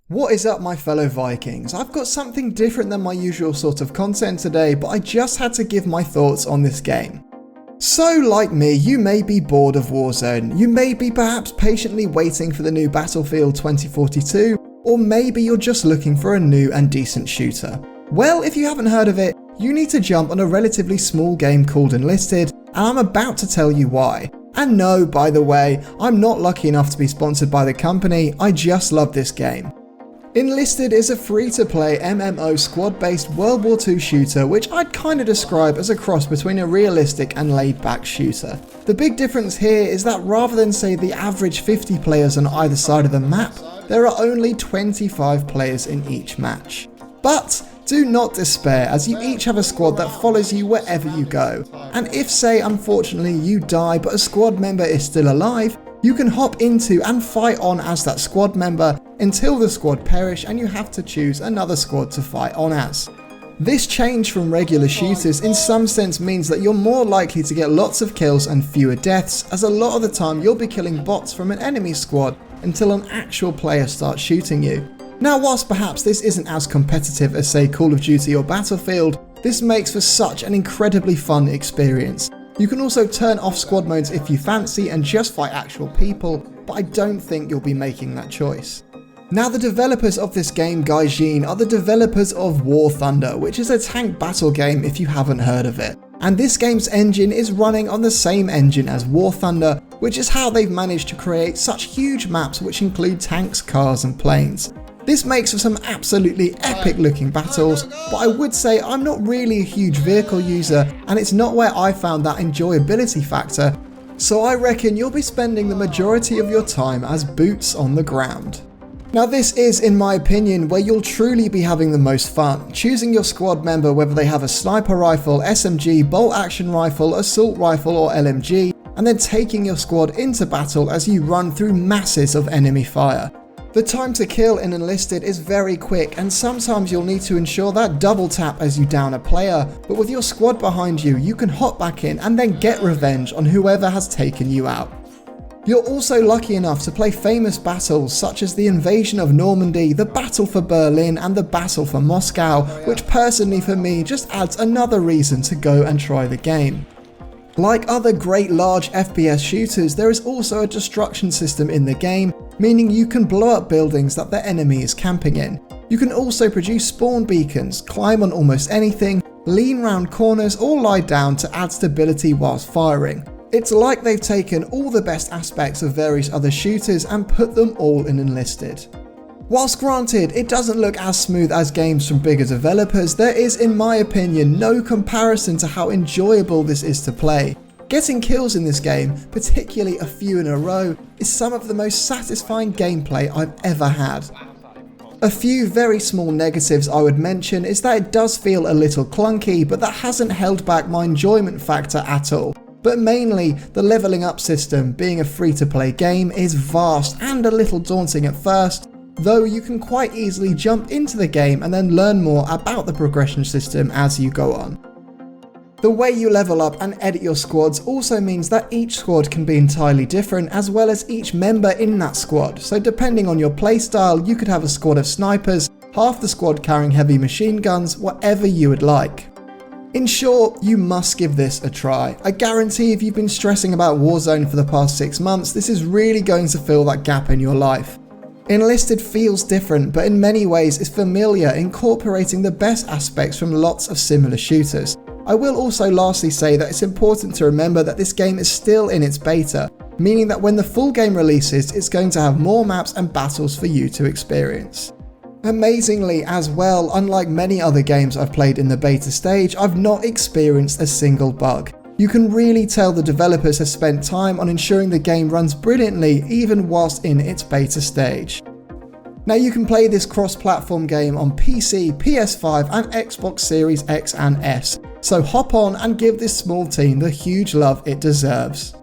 What is up, my fellow Vikings? I've got something different than my usual sort of content today, but I just had to give my thoughts on this game. So, like me, you may be bored of Warzone, you may be perhaps patiently waiting for the new Battlefield 2042, or maybe you're just looking for a new and decent shooter. Well, if you haven't heard of it, you need to jump on a relatively small game called Enlisted, and I'm about to tell you why. And no, by the way, I'm not lucky enough to be sponsored by the company, I just love this game. Enlisted is a free-to-play MMO squad-based World War II shooter which I'd kinda describe as a cross between a realistic and laid-back shooter. The big difference here is that rather than say the average 50 players on either side of the map, there are only 25 players in each match. But do not despair, as you each have a squad that follows you wherever you go, and if say unfortunately you die but a squad member is still alive, you can hop into and fight on as that squad member until the squad perish and you have to choose another squad to fight on as. This change from regular shooters in some sense means that you're more likely to get lots of kills and fewer deaths, as a lot of the time you'll be killing bots from an enemy squad until an actual player starts shooting you. Now, whilst perhaps this isn't as competitive as say Call of Duty or Battlefield, this makes for such an incredibly fun experience. You can also turn off squad modes if you fancy and just fight actual people, but I don't think you'll be making that choice. Now, the developers of this game, Gaijin, are the developers of War Thunder, which is a tank battle game if you haven't heard of it. And this game's engine is running on the same engine as War Thunder, which is how they've managed to create such huge maps which include tanks, cars and planes. This makes for some absolutely epic looking battles, but I would say I'm not really a huge vehicle user and it's not where I found that enjoyability factor, so I reckon you'll be spending the majority of your time as boots on the ground. Now, this is, in my opinion, where you'll truly be having the most fun, choosing your squad member whether they have a sniper rifle, SMG, bolt action rifle, assault rifle or LMG, and then taking your squad into battle as you run through masses of enemy fire. The time to kill in Enlisted is very quick, and sometimes you'll need to ensure that double tap as you down a player, but with your squad behind you, you can hop back in and then get revenge on whoever has taken you out. You're also lucky enough to play famous battles such as the invasion of Normandy, the battle for Berlin and the battle for Moscow, which personally for me just adds another reason to go and try the game. Like other great large FPS shooters, there is also a destruction system in the game, meaning you can blow up buildings that the enemy is camping in. You can also produce spawn beacons, climb on almost anything, lean round corners or lie down to add stability whilst firing. It's like they've taken all the best aspects of various other shooters and put them all in Enlisted. Whilst granted, it doesn't look as smooth as games from bigger developers, there is, in my opinion, no comparison to how enjoyable this is to play. Getting kills in this game, particularly a few in a row, is some of the most satisfying gameplay I've ever had. A few very small negatives I would mention is that it does feel a little clunky, but that hasn't held back my enjoyment factor at all. But mainly, the leveling up system, being a free-to-play game, is vast and a little daunting at first, though you can quite easily jump into the game and then learn more about the progression system as you go on. The way you level up and edit your squads also means that each squad can be entirely different, as well as each member in that squad, so depending on your playstyle you could have a squad of snipers, half the squad carrying heavy machine guns, whatever you would like. In short, you must give this a try. I guarantee if you've been stressing about Warzone for the past 6 months, this is really going to fill that gap in your life. Enlisted feels different, but in many ways is familiar, incorporating the best aspects from lots of similar shooters. I will also lastly say that it's important to remember that this game is still in its beta, meaning that when the full game releases, it's going to have more maps and battles for you to experience. Amazingly as well, unlike many other games I've played in the beta stage, I've not experienced a single bug. You can really tell the developers have spent time on ensuring the game runs brilliantly even whilst in its beta stage. Now, you can play this cross-platform game on PC, PS5 and Xbox Series X and S, so hop on and give this small team the huge love it deserves.